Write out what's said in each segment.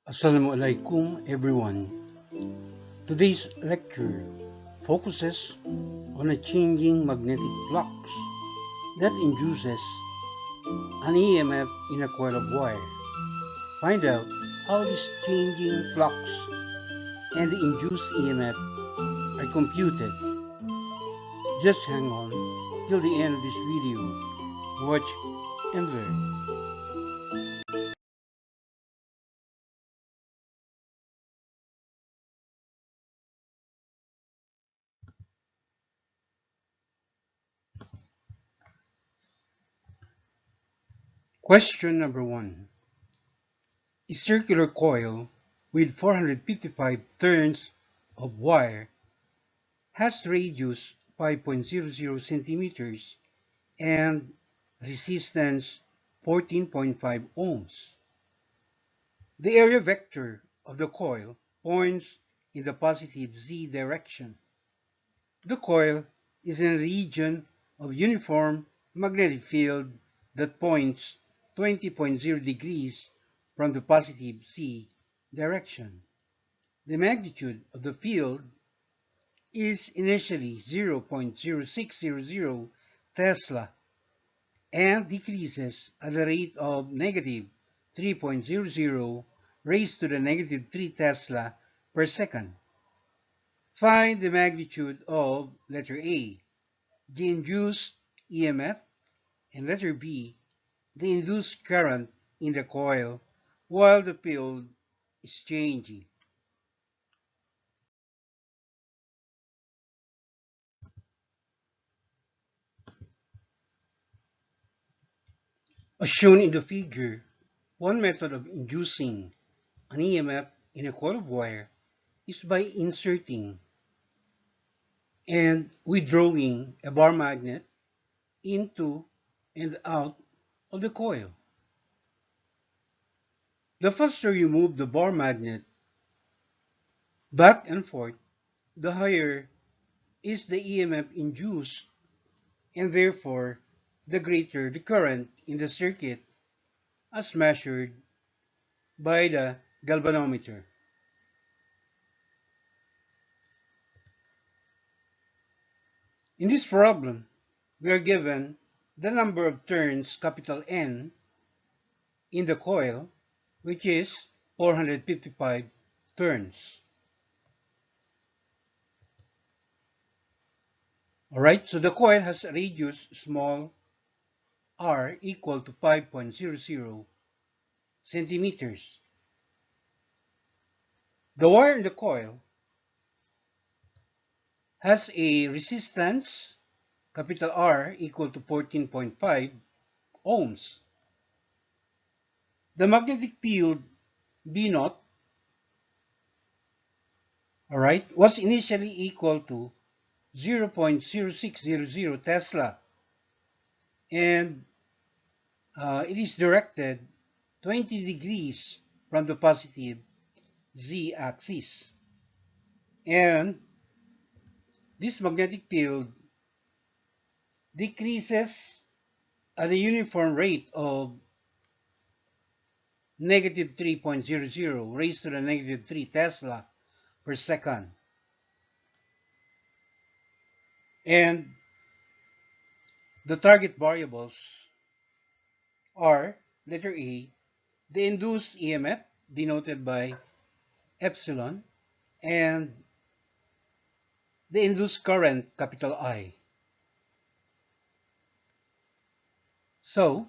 Assalamualaikum everyone. Today's lecture focuses on a changing magnetic flux that induces an EMF in a coil of wire. Find out how this changing flux and the induced EMF are computed. Just hang on till the end of this video. Watch and learn. Question number 1. A circular coil with 455 turns of wire has radius 5.00 centimeters and resistance 14.5 ohms. The area vector of the coil points in the positive z direction. The coil is in a region of uniform magnetic field that points 20.0 degrees from the positive z direction. The magnitude of the field is initially 0.0600 Tesla and decreases at the rate of negative 3.00 raised to the negative 3 Tesla per second. Find the magnitude of letter A, the induced EMF, and letter B, the induced current in the coil while the field is changing. As shown in the figure, one method of inducing an EMF in a coil of wire is by inserting and withdrawing a bar magnet into and out of the coil. The faster you move the bar magnet back and forth, the higher is the EMF induced, and therefore the greater the current in the circuit as measured by the galvanometer. In this problem, we are given the number of turns capital N in the coil, which is 455 turns. Alright, so the coil has a radius small r equal to 5.00 centimeters. The wire in the coil has a resistance capital R equal to 14.5 ohms. The magnetic field B naught, was initially equal to 0.0600 Tesla, and it is directed 20 degrees from the positive z-axis. And this magnetic field decreases at a uniform rate of negative 3.00 raised to the negative 3 Tesla per second. And the target variables are, letter A, the induced EMF, denoted by epsilon, and the induced current, capital I. So,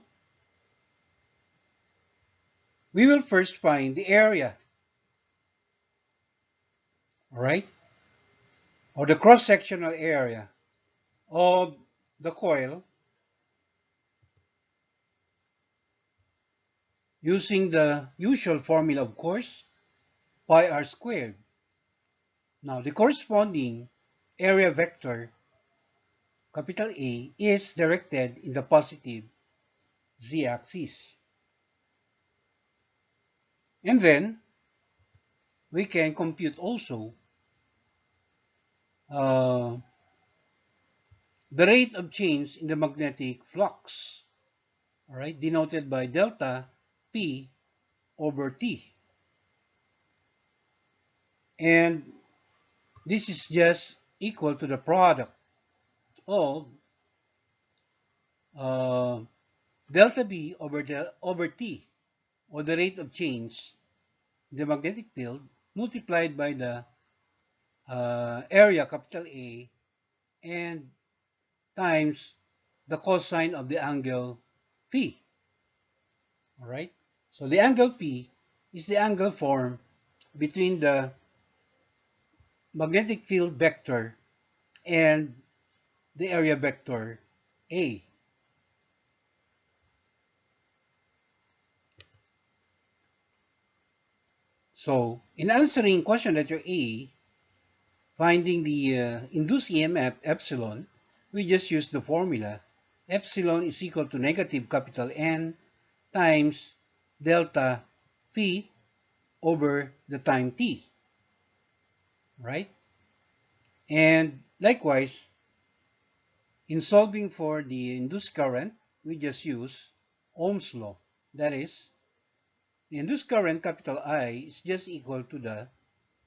we will first find the area, or the cross-sectional area of the coil using the usual formula, of course, pi r squared. Now, the corresponding area vector, capital A, is directed in the positive z-axis. And then, we can compute also the rate of change in the magnetic flux, denoted by delta P over T. And this is just equal to the product of uh, delta B over T, or the rate of change in the magnetic field, multiplied by the area capital A, and times the cosine of the angle phi. All right. So the angle P is the angle formed between the magnetic field vector and the area vector A. So in answering question letter A, finding the induced EMF epsilon, we just use the formula. Epsilon is equal to negative capital N times delta phi over the time t, right? And likewise, in solving for the induced current, we just use Ohm's law. That is, the induced current capital I is just equal to the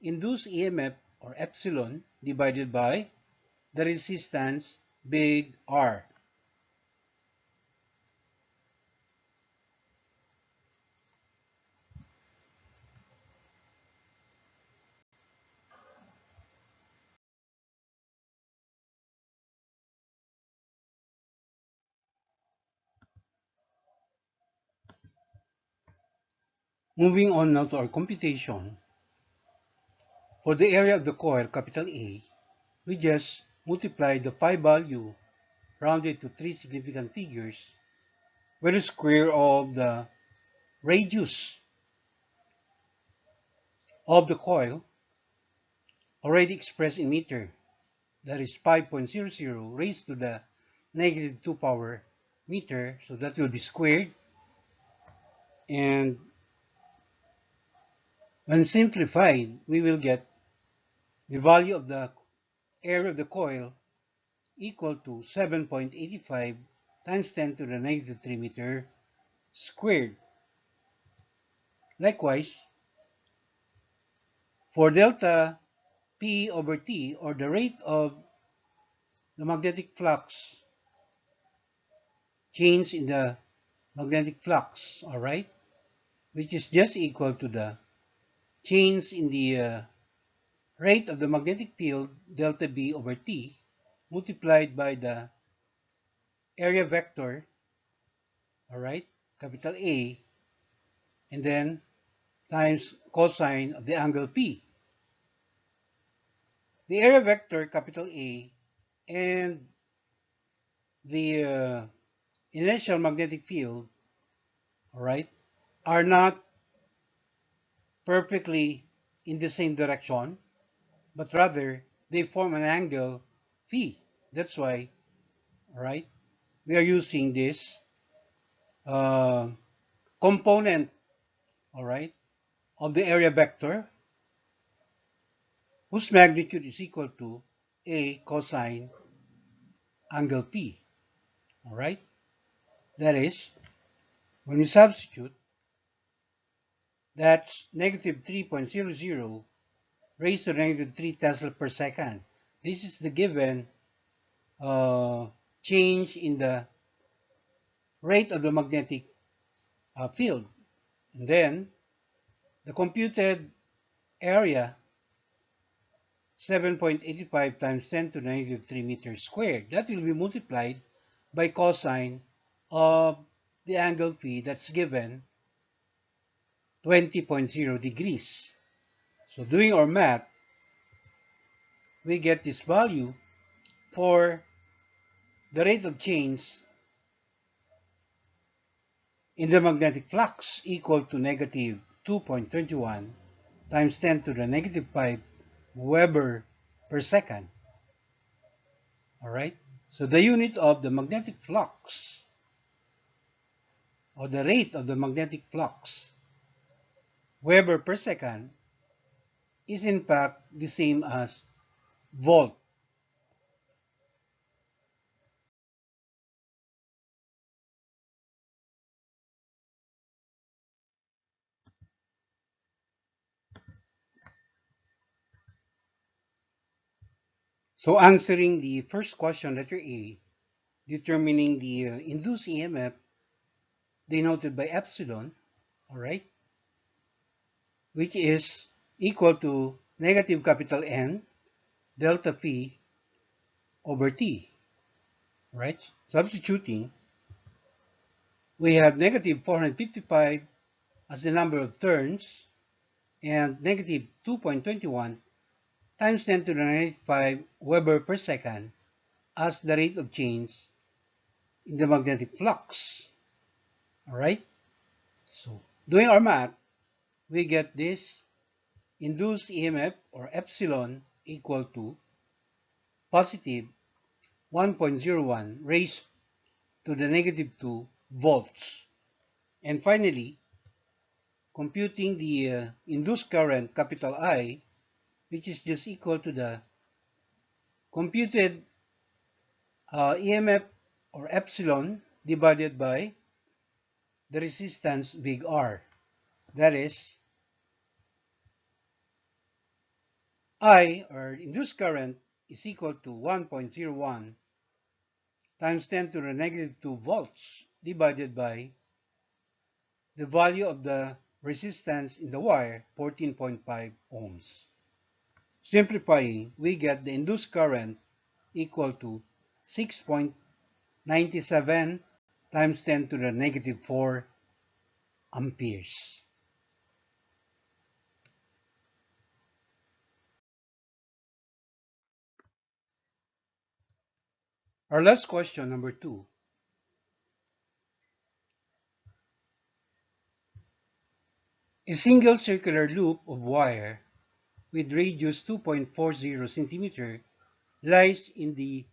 induced EMF, or epsilon, divided by the resistance big R. Moving on now to our computation. For the area of the coil, capital A, we just multiply the pi value rounded to 3 significant figures with the square of the radius of the coil, already expressed in meter. That is 5.00 raised to the negative 2 power meter. So that will be squared. And when simplified, we will get the value of the area of the coil equal to 7.85 times 10 to the negative 3 meter squared. Likewise, for delta P over T, or the rate of the magnetic flux change in the magnetic flux, all right, which is just equal to the change in the rate of the magnetic field delta B over T multiplied by the area vector, all right, capital A, and then times cosine of the angle P. The area vector, capital A, and the inertial magnetic field, all right, are not perfectly in the same direction, but rather they form an angle phi. That's why, all right, we are using this uh, component, all right, of the area vector, whose magnitude is equal to a cosine angle p. All right, that is, when we substitute, that's negative 3.00 raised to negative 3 Tesla per second. This is the given uh, change in the rate of the magnetic field. And then the computed area, 7.85 times 10 to the negative 3 meters squared. That will be multiplied by cosine of the angle phi, that's given 20.0 degrees. So doing our math, we get this value for the rate of change in the magnetic flux equal to negative 2.21 times 10 to the negative 5 Weber per second. All right. So the unit of the magnetic flux, or the rate of the magnetic flux, Weber per second, is in fact the same as volt. So answering the first question, letter A, determining the induced EMF denoted by epsilon, all right, which is equal to negative capital N delta phi over T, right? Substituting, we have negative 455 as the number of turns and negative 2.21 times 10 to the negative 5 Weber per second as the rate of change in the magnetic flux. All right? So, doing our math, we get this induced EMF or epsilon equal to positive 1.01 raised to the negative 2 volts. And finally, computing the induced current capital I, which is just equal to the computed EMF or epsilon divided by the resistance big R. That is, I, or induced current, is equal to 1.01 times 10 to the negative 2 volts divided by the value of the resistance in the wire, 14.5 ohms. Simplifying, we get the induced current equal to 6.97 times 10 to the negative 4 amperes. Our last question, number 2. A single circular loop of wire with radius 2.40 centimeter lies in the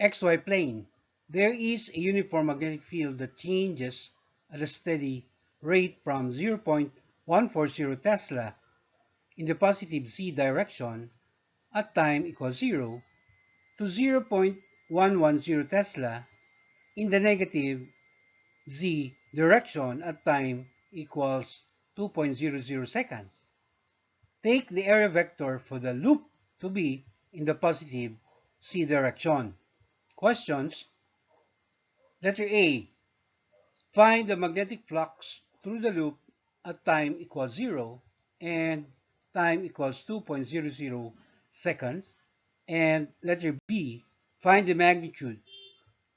XY plane. There is a uniform magnetic field that changes at a steady rate from 0.140 Tesla in the positive Z direction at time equals 0 to 0.110 Tesla in the negative Z direction at time equals 2.00 seconds. Take the area vector for the loop to be in the positive Z direction. Questions. Letter A. Find the magnetic flux through the loop at time equals 0 and time equals 2.00 seconds. And letter B. Find the magnitude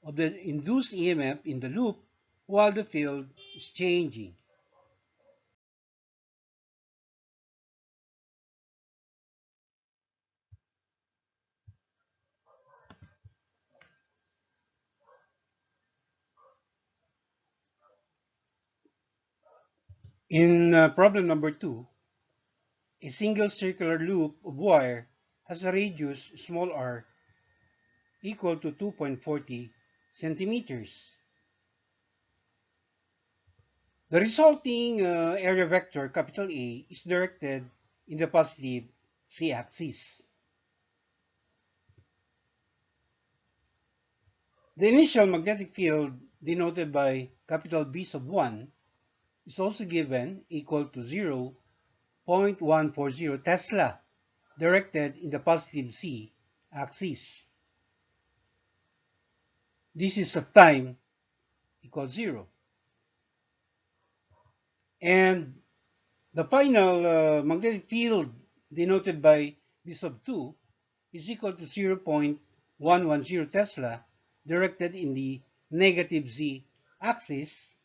of the induced EMF in the loop while the field is changing. In problem number 2, a single circular loop of wire has a radius small r equal to 2.40 centimeters. The resulting area vector capital A is directed in the positive z-axis. The initial magnetic field denoted by capital B sub 1 is also given equal to 0.140 Tesla directed in the positive z-axis. This is at time equals 0. And the final magnetic field denoted by B sub 2 is equal to 0.110 Tesla directed in the negative z-axis.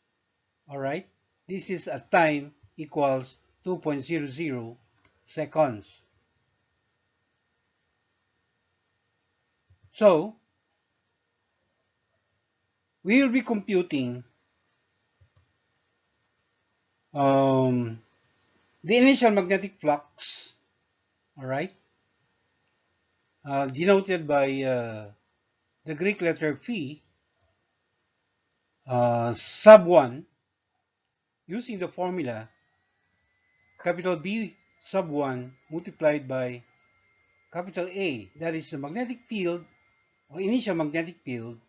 All right, this is at time equals 2.00 seconds. So, we will be computing the initial magnetic flux, all right, denoted by the Greek letter phi sub 1 using the formula capital B sub 1 multiplied by capital A, that is the magnetic field or initial magnetic field,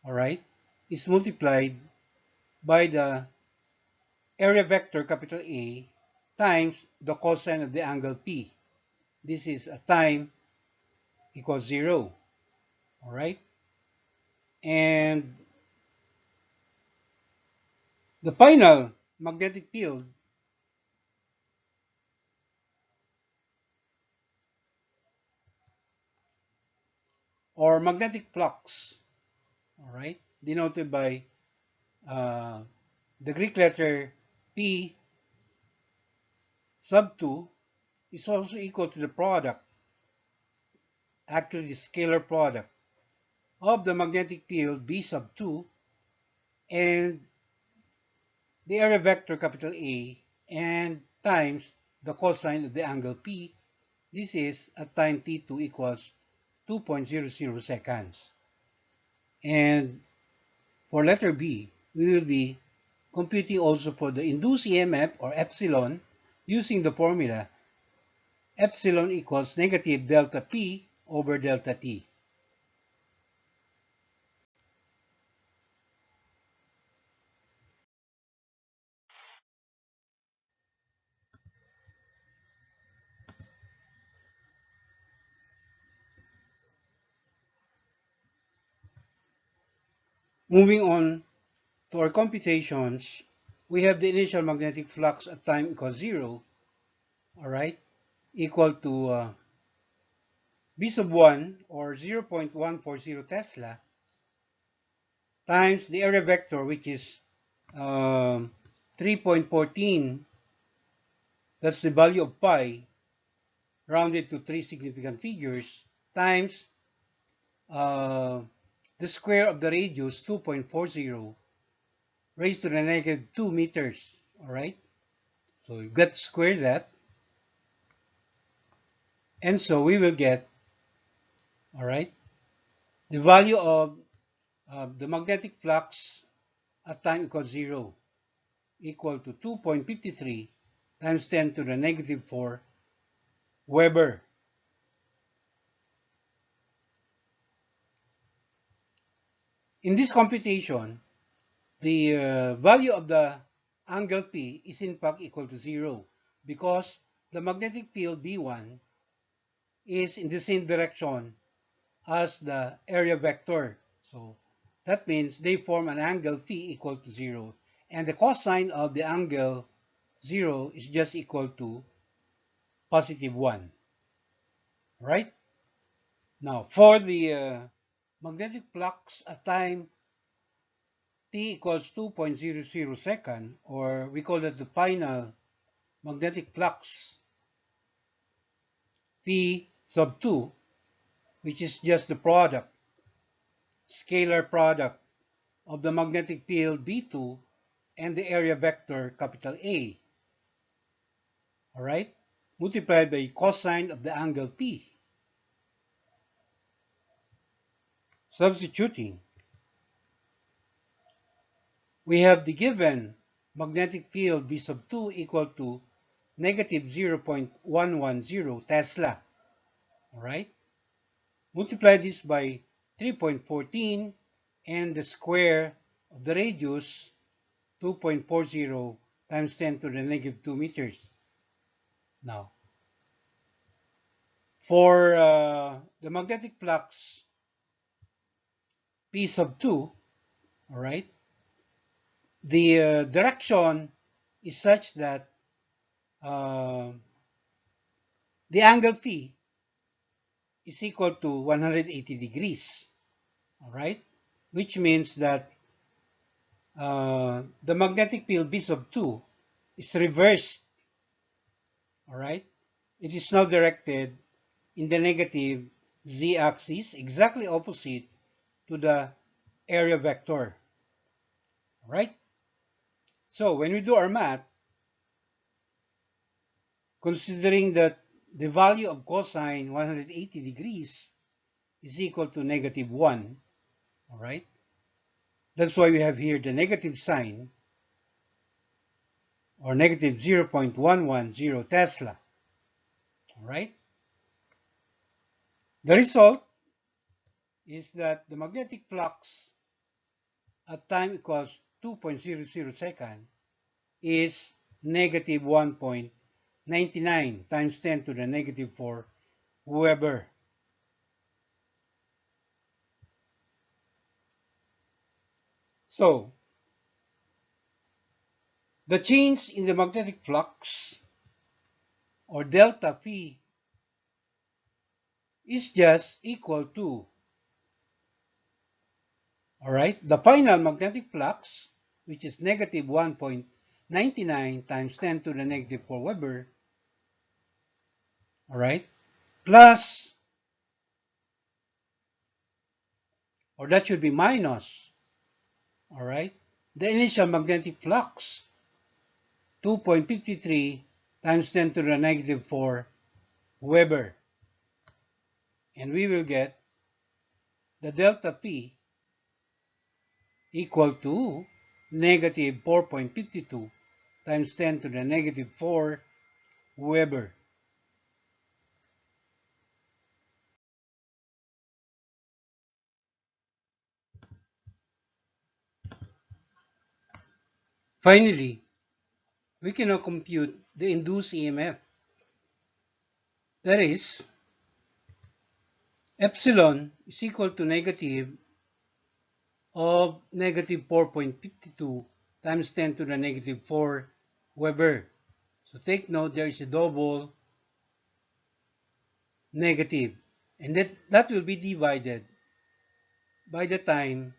all right, is multiplied by the area vector capital A times the cosine of the angle P. This is a time equals 0. All right. And the final magnetic field or magnetic flux, all right, denoted by uh, the Greek letter P sub 2, is also equal to the product, actually the scalar product, of the magnetic field B sub 2 and the area vector capital A and times the cosine of the angle P. This is at time t2 equals 2.00 seconds. And for letter B, we will be computing also for the induced EMF or epsilon using the formula epsilon equals negative delta P over delta T. Moving on to our computations, we have the initial magnetic flux at time equals 0, all right, equal to B sub 1 or 0.140 Tesla times the area vector, which is 3.14, that's the value of pi, rounded to three significant figures, times uh, the square of the radius, 2.40, raised to the negative 2 meters, all right? So you got to square that, and so we will get, all right, the value of the magnetic flux at time equals 0, equal to 2.53 times 10 to the negative 4 Weber. In this computation, the value of the angle P is in fact equal to 0 because the magnetic field B1 is in the same direction as the area vector. So that means they form an angle phi equal to 0. And the cosine of the angle 0 is just equal to positive 1. Right? Now, for the magnetic flux at time t equals 2.00 second, or we call it the final magnetic flux P sub 2, which is just the product, scalar product of the magnetic field B2 and the area vector capital A, all right, multiplied by cosine of the angle P. Substituting, we have the given magnetic field B sub 2 equal to negative 0.110 Tesla, all right, multiply this by 3.14 and the square of the radius 2.40 times 10 to the negative 2 meters. Now, for the magnetic flux P sub 2, all right, the direction is such that uh, the angle phi is equal to 180 degrees, all right, which means that the magnetic field B sub 2 is reversed, all right. It is now directed in the negative z-axis, exactly opposite to the area vector, all right. So when we do our math, considering that the value of cosine 180 degrees is equal to negative 1, all right? That's why we have here the negative sign, or negative 0.110 Tesla, all right? The result is that the magnetic flux at time equals 2.00 second is negative 1.99 times 10 to the negative 4 Weber. So, the change in the magnetic flux, or delta phi, is just equal to, the final magnetic flux, which is negative 1.99 times 10 to the negative 4 Weber, plus, or that should be minus, the initial magnetic flux, 2.53 times 10 to the negative 4 Weber. And we will get the delta P equal to negative 4.52 times 10 to the negative 4 Weber. Finally, we can now compute the induced EMF. That is, epsilon is equal to negative of negative 4.52 times 10 to the negative 4 Weber. So take note, there is a double negative, and that will be divided by the time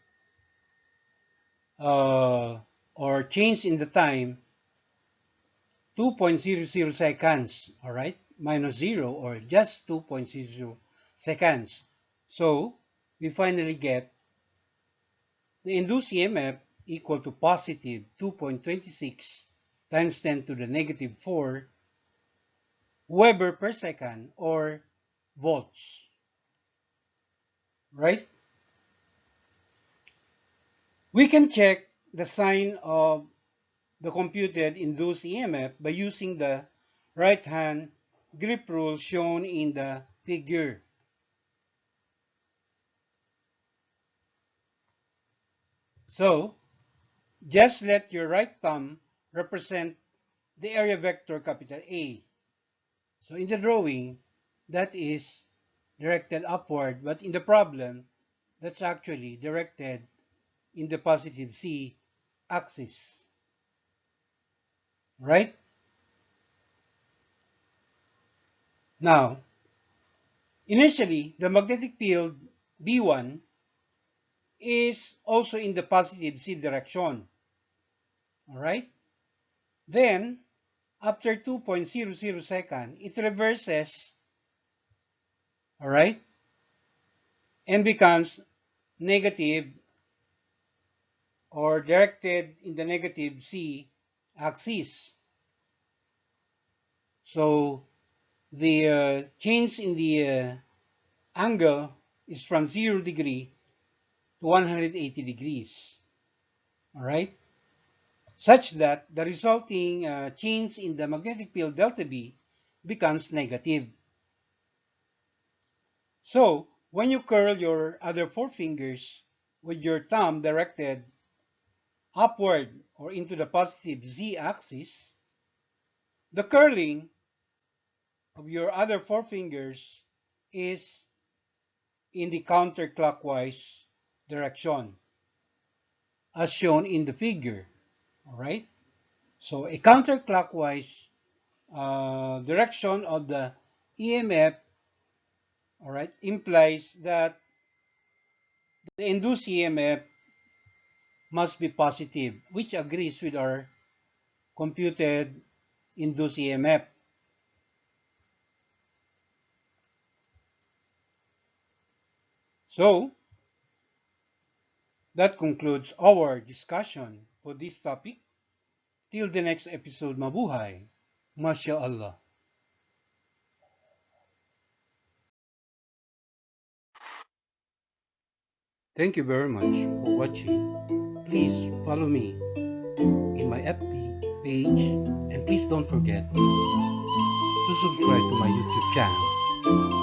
or change in the time 2.00 seconds, minus 0, or just 2.00 seconds. So we finally get the induced EMF equal to positive 2.26 times 10 to the negative 4 Weber per second, or volts. We can check the sign of the computed induced EMF by using the right-hand grip rule shown in the figure. So, just let your right thumb represent the area vector capital A. So in the drawing, that is directed upward, but in the problem, that's actually directed in the positive Z axis. Right? Now, initially, the magnetic field B1 is also in the positive Z direction. Then, after 2.00 seconds, it reverses, and becomes negative, or directed in the negative Z axis. So the change in the angle is from 0 degree to 180 degrees. Such that the resulting change in the magnetic field delta B becomes negative. So when you curl your other four fingers with your thumb directed upward or into the positive Z axis, the curling of your other four fingers is in the counterclockwise direction, as shown in the figure. So a counterclockwise direction of the EMF, implies that the induced EMF must be positive, which agrees with our computed induced EMF. So that concludes our discussion for this topic. Till the next episode, mabuhay. Masya Allah. Thank you very much for watching. Please follow me in my FB page, and please don't forget to subscribe to my YouTube channel.